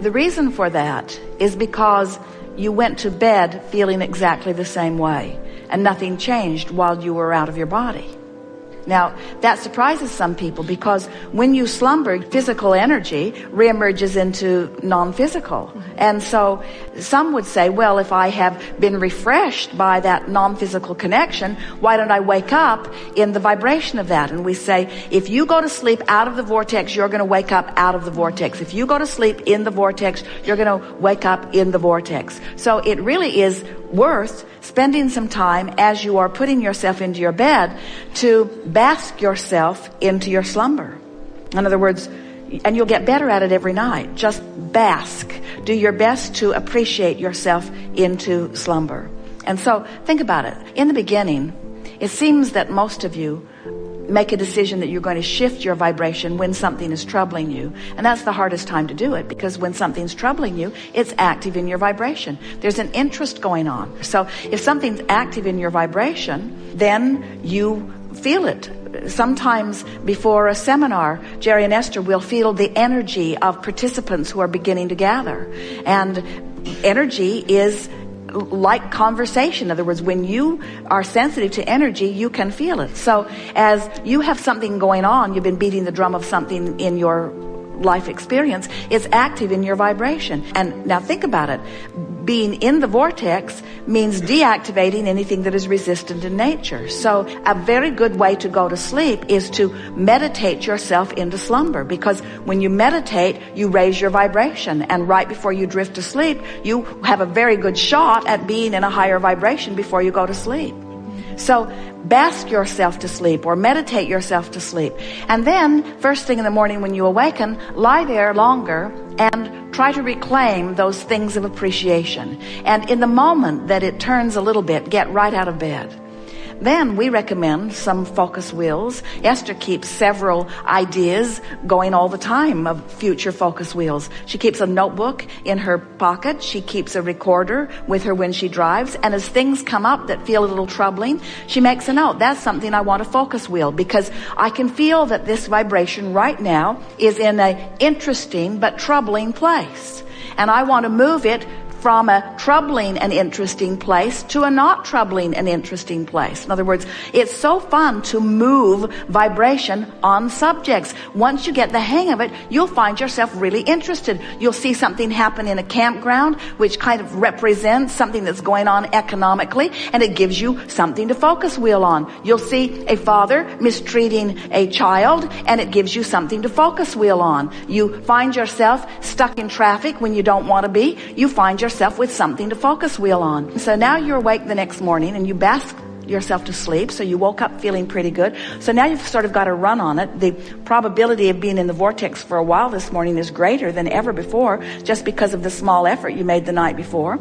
The reason for that is because you went to bed feeling exactly the same way, and nothing changed while you were out of your body. Now, that surprises some people because when you slumber, physical energy reemerges into non-physical. And so some would say, well, if I have been refreshed by that non-physical connection, why don't I wake up in the vibration of that? And we say, if you go to sleep out of the vortex, you're going to wake up out of the vortex. If you go to sleep in the vortex, you're going to wake up in the vortex. So it really is worth spending some time as you are putting yourself into your bed to bask yourself into your slumber. In other words, and you'll get better at it every night. Just bask. Do your best to appreciate yourself into slumber. And so think about it. In the beginning, it seems that most of you make a decision that you're going to shift your vibration when something is troubling you. And that's the hardest time to do it, because when something's troubling you, it's active in your vibration. There's an interest going on. So if something's active in your vibration, then you feel it. Sometimes before a seminar, Jerry and Esther will feel the energy of participants who are beginning to gather. And energy is like conversation. In other words, when you are sensitive to energy, you can feel it. So as you have something going on, you've been beating the drum of something in your life experience, it's active in your vibration. And now think about it. Being in the vortex means deactivating anything that is resistant in nature. So a very good way to go to sleep is to meditate yourself into slumber, because when you meditate, you raise your vibration, and right before you drift to sleep, you have a very good shot at being in a higher vibration before you go to sleep. So bask yourself to sleep, or meditate yourself to sleep. And then first thing in the morning when you awaken, lie there longer and try to reclaim those things of appreciation. And in the moment that it turns a little bit, get right out of bed. Then we recommend some focus wheels. Esther keeps several ideas going all the time of future focus wheels. She keeps a notebook in her pocket. She keeps a recorder with her when she drives. And as things come up that feel a little troubling, she makes a note. That's something I want a focus wheel, because I can feel that this vibration right now is in an interesting but troubling place. And I want to move it from a troubling and interesting place to a not troubling and interesting place. In other words, it's so fun to move vibration on subjects. Once you get the hang of it, you'll find yourself really interested. You'll see something happen in a campground, which kind of represents something that's going on economically, and it gives you something to focus wheel on. You'll see a father mistreating a child, and it gives you something to focus wheel on. You find yourself stuck in traffic when you don't want to be. You find yourself with something to focus wheel on. So now you're awake the next morning and you bask yourself to sleep. So you woke up feeling pretty good. So now you've sort of got a run on it. The probability of being in the vortex for a while this morning is greater than ever before, just because of the small effort you made the night before.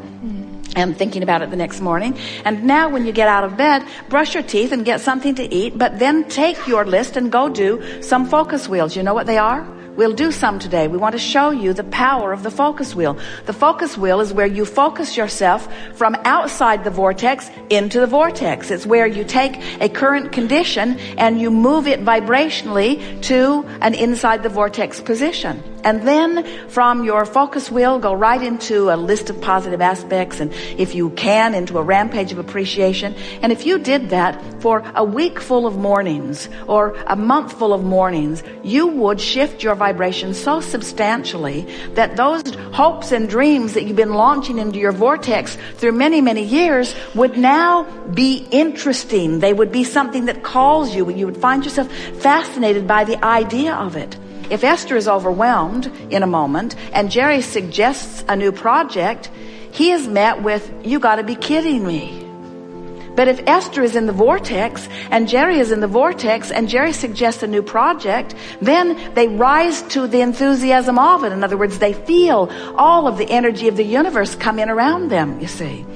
And thinking about it the next morning. And now when you get out of bed, brush your teeth and get something to eat, but then take your list and go do some focus wheels. You know what they are? We'll do some today. We want to show you the power of the focus wheel. The focus wheel is where you focus yourself from outside the vortex into the vortex. It's where you take a current condition and you move it vibrationally to an inside the vortex position. And then from your focus wheel, go right into a list of positive aspects, and if you can, into a rampage of appreciation. And if you did that for a week full of mornings or a month full of mornings, you would shift your vibration so substantially that those hopes and dreams that you've been launching into your vortex through many, many years would now be interesting. They would be something that calls you, and you would find yourself fascinated by the idea of it. If Esther is overwhelmed in a moment and Jerry suggests a new project, he is met with, "You got to be kidding me." But if Esther is in the vortex and Jerry is in the vortex and Jerry suggests a new project, then they rise to the enthusiasm of it. In other words, they feel all of the energy of the universe come in around them, you see.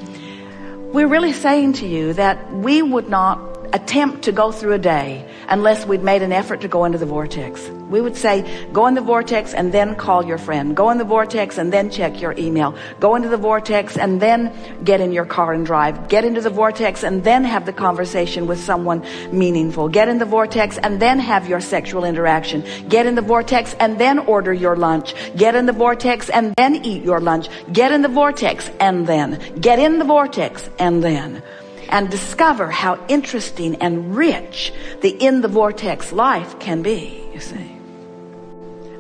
We're really saying to you that we would not attempt to go through a day unless we'd made an effort to go into the vortex. We would say, go in the vortex and then call your friend. Go in the vortex and then check your email. Go into the vortex and then get in your car and drive. Get into the vortex and then have the conversation with someone meaningful. Get in the vortex and then have your sexual interaction. Get in the vortex and then order your lunch. Get in the vortex and then eat your lunch. Get in the vortex and then. Get in the vortex and then. And discover how interesting and rich the in the vortex life can be, you see.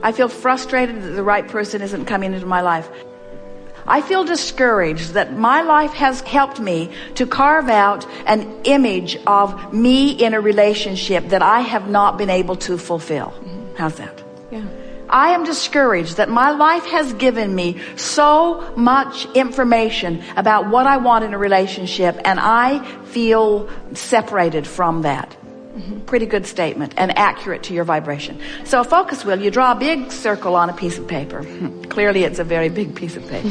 I feel frustrated that the right person isn't coming into my life. I feel discouraged that my life has helped me to carve out an image of me in a relationship that I have not been able to fulfill. How's that? Yeah. I am discouraged that my life has given me so much information about what I want in a relationship, and I feel separated from that. Pretty good statement and accurate to your vibration. So a focus wheel, you draw a big circle on a piece of paper. Clearly it's a very big piece of paper.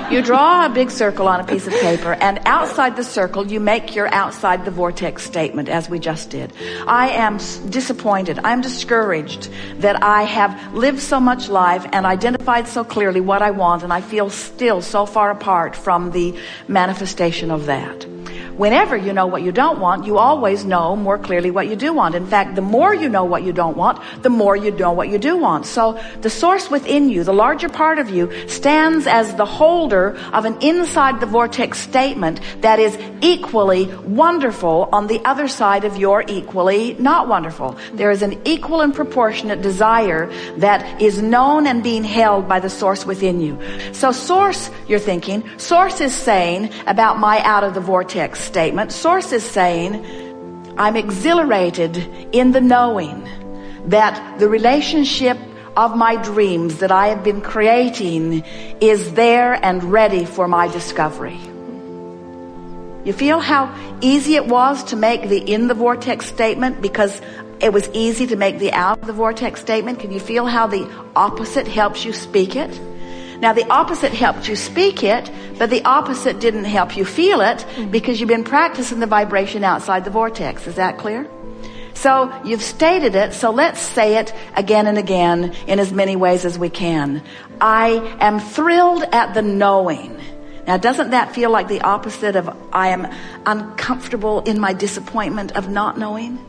You draw a big circle on a piece of paper, and outside the circle you make your outside the vortex statement, as we just did. I am disappointed. I am discouraged that I have lived so much life and identified so clearly what I want, and I feel still so far apart from the manifestation of that. Whenever you know what you don't want, you always know more clearly what you do want. In fact, the more you know what you don't want, the more you know what you do want. So the source within you, the larger part of you, stands as the holder of an inside the vortex statement that is equally wonderful on the other side of your equally not wonderful. There is an equal and proportionate desire that is known and being held by the source within you. So source, you're thinking, source is saying about my out of the vortex statement. Source is saying, I'm exhilarated in the knowing that the relationship of my dreams that I have been creating is there and ready for my discovery. You feel how easy it was to make the in the vortex statement because it was easy to make the out of the vortex statement? Can you feel how the opposite helps you speak it? Now, the opposite helped you speak it, but the opposite didn't help you feel it because you've been practicing the vibration outside the vortex. Is that clear? So you've stated it, so let's say it again and again in as many ways as we can. I am thrilled at the knowing. Now, doesn't that feel like the opposite of I am uncomfortable in my disappointment of not knowing?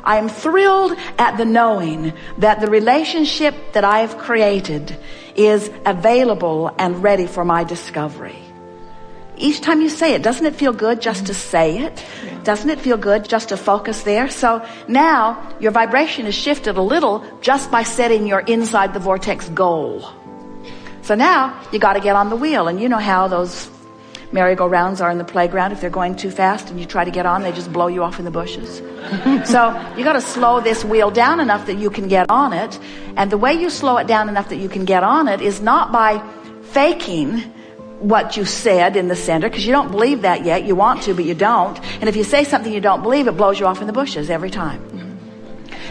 I am thrilled at the knowing that the relationship that I have created is available and ready for my discovery. Each time you say it, doesn't it feel good just to say it? Doesn't it feel good just to focus there? So now your vibration is shifted a little just by setting your inside the vortex goal. So now you got to get on the wheel, and you know how those merry-go-rounds are in the playground. If they're going too fast and you try to get on, they just blow you off in the bushes. So you got to slow this wheel down enough that you can get on it. And the way you slow it down enough that you can get on it is not by faking what you said in the center, because you don't believe that yet. You want to, but you don't. And if you say something you don't believe, it blows you off in the bushes every time.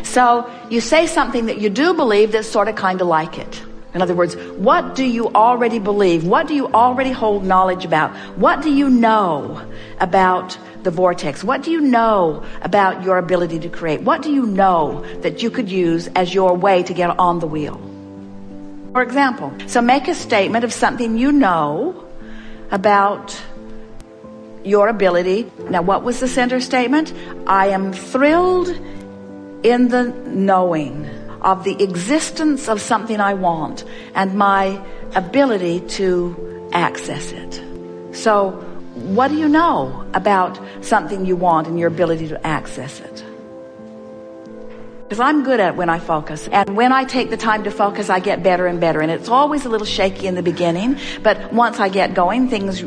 So you say something that you do believe that's sort of kind of like it. In other words, what do you already believe? What do you already hold knowledge about? What do you know about the vortex? What do you know about your ability to create? What do you know that you could use as your way to get on the wheel? For example, so make a statement of something you know about your ability. Now, what was the center statement? I am thrilled in the knowing of the existence of something I want and my ability to access it. So what do you know about something you want and your ability to access it? Because I'm good at it when I focus. And when I take the time to focus, I get better and better. And it's always a little shaky in the beginning. But once I get going, things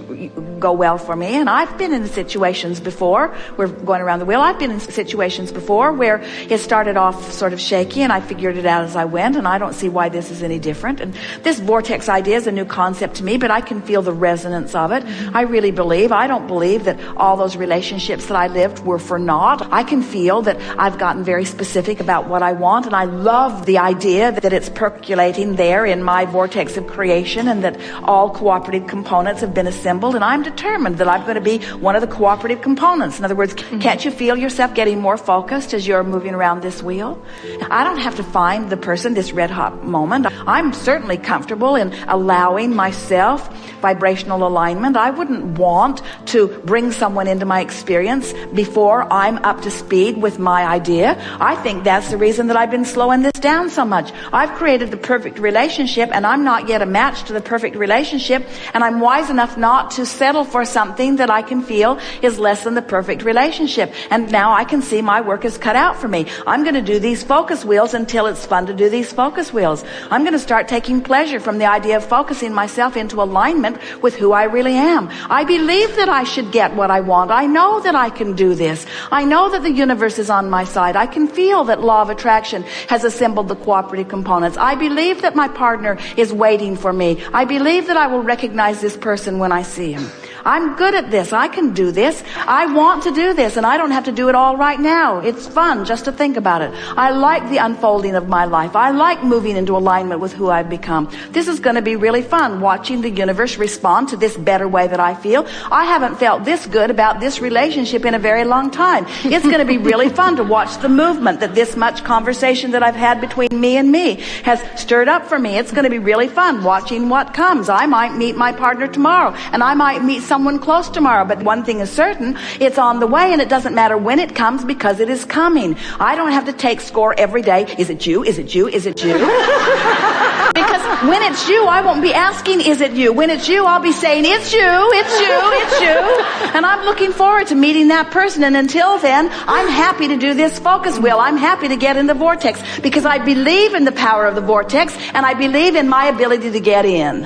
go well for me. And I've been in situations before, we're going around the wheel, I've been in situations before where it started off sort of shaky and I figured it out as I went. And I don't see why this is any different. And this vortex idea is a new concept to me, but I can feel the resonance of it. I really believe. I don't believe that all those relationships that I lived were for naught. I can feel that I've gotten very specific about about what I want, and I love the idea that it's percolating there in my vortex of creation, and that all cooperative components have been assembled, and I'm determined that I'm going to be one of the cooperative components. In other words, can't you feel yourself getting more focused as you're moving around this wheel? I don't have to find the person, this red hot moment. I'm certainly comfortable in allowing myself vibrational alignment. I wouldn't want to bring someone into my experience before I'm up to speed with my idea. I think that's the reason that I've been slowing this down so much. I've created the perfect relationship, and I'm not yet a match to the perfect relationship, and I'm wise enough not to settle for something that I can feel is less than the perfect relationship. And now I can see my work is cut out for me. I'm going to do these focus wheels until it's fun to do these focus wheels. I'm going to start taking pleasure from the idea of focusing myself into alignment with who I really am. I believe that I should get what I want. I know that I can do this. I know that the universe is on my side. I can feel that law of attraction has assembled the cooperative components. I believe that my partner is waiting for me. I believe that I will recognize this person when I see him. I'm good at this. I can do this. I want to do this, and I don't have to do it all right now. It's fun just to think about it. I like the unfolding of my life. I like moving into alignment with who I've become. This is going to be really fun, watching the universe respond to this better way that I feel. I haven't felt this good about this relationship in a very long time. It's going to be really fun to watch the movement that this much conversation that I've had between me and me has stirred up for me. It's going to be really fun watching what comes. I might meet my partner tomorrow, and I might meet someone close tomorrow, but one thing is certain, it's on the way, and it doesn't matter when it comes because it is coming. I don't have to take score every day. Is it you? Is it you? Is it you? Because when it's you, I won't be asking, is it you? When it's you, I'll be saying, it's you, it's you, it's you. And I'm looking forward to meeting that person. And until then, I'm happy to do this focus wheel. I'm happy to get in the vortex because I believe in the power of the vortex, and I believe in my ability to get in.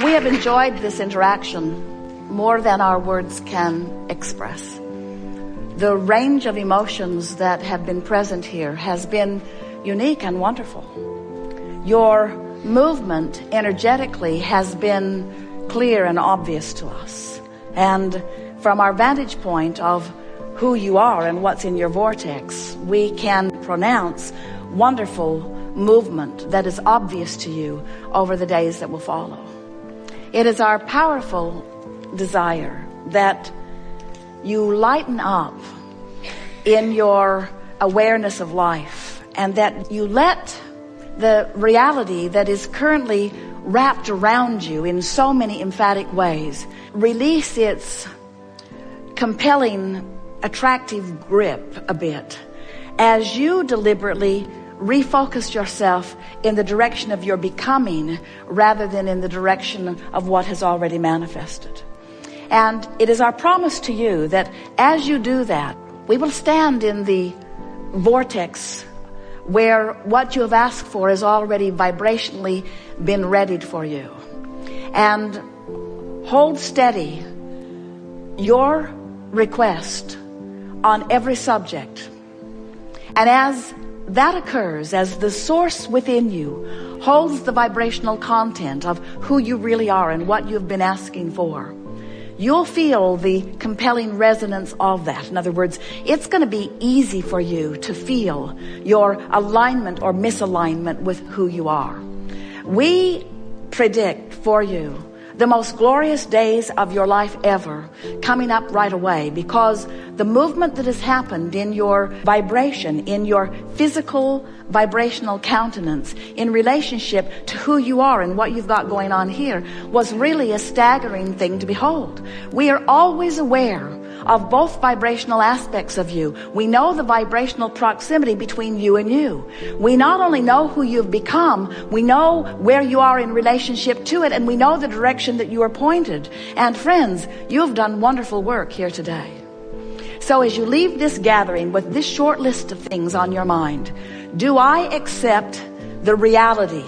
We have enjoyed this interaction more than our words can express. The range of emotions that have been present here has been unique and wonderful. Your movement energetically has been clear and obvious to us. And from our vantage point of who you are and what's in your vortex, we can pronounce wonderful movement that is obvious to you over the days that will follow. It is our powerful desire that you lighten up in your awareness of life, and that you let the reality that is currently wrapped around you in so many emphatic ways release its compelling, attractive grip a bit as you deliberately refocus yourself in the direction of your becoming rather than in the direction of what has already manifested. And it is our promise to you that as you do that, we will stand in the vortex where what you have asked for has already vibrationally been readied for you. And hold steady your request on every subject. And as that occurs, as the source within you holds the vibrational content of who you really are and what you've been asking for, you'll feel the compelling resonance of that. In other words, it's going to be easy for you to feel your alignment or misalignment with who you are. We predict for you the most glorious days of your life ever coming up right away, because the movement that has happened in your vibration, in your physical vibrational countenance in relationship to who you are and what you've got going on here was really a staggering thing to behold. We are always aware of both vibrational aspects of you. We know the vibrational proximity between you and you. We not only know who you've become, we know where you are in relationship to it, and we know the direction that you are pointed. And friends, you have done wonderful work here today. So as you leave this gathering with this short list of things on your mind, do I accept the reality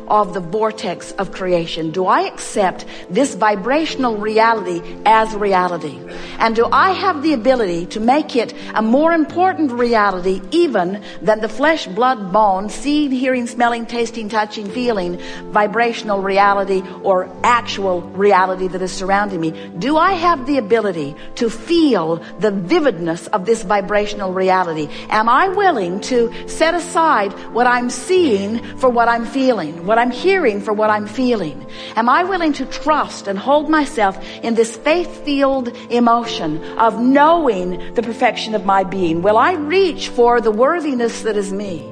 of the vortex of creation? Do I accept this vibrational reality as reality? And do I have the ability to make it a more important reality even than the flesh, blood, bone, seeing, hearing, smelling, tasting, touching, feeling, vibrational reality or actual reality that is surrounding me? Do I have the ability to feel the vividness of this vibrational reality? Am I willing to set aside what I'm seeing for what I'm feeling, what I'm hearing for what I'm feeling? Am I willing to trust and hold myself in this faith-filled emotion of knowing the perfection of my being? Will I reach for the worthiness that is me?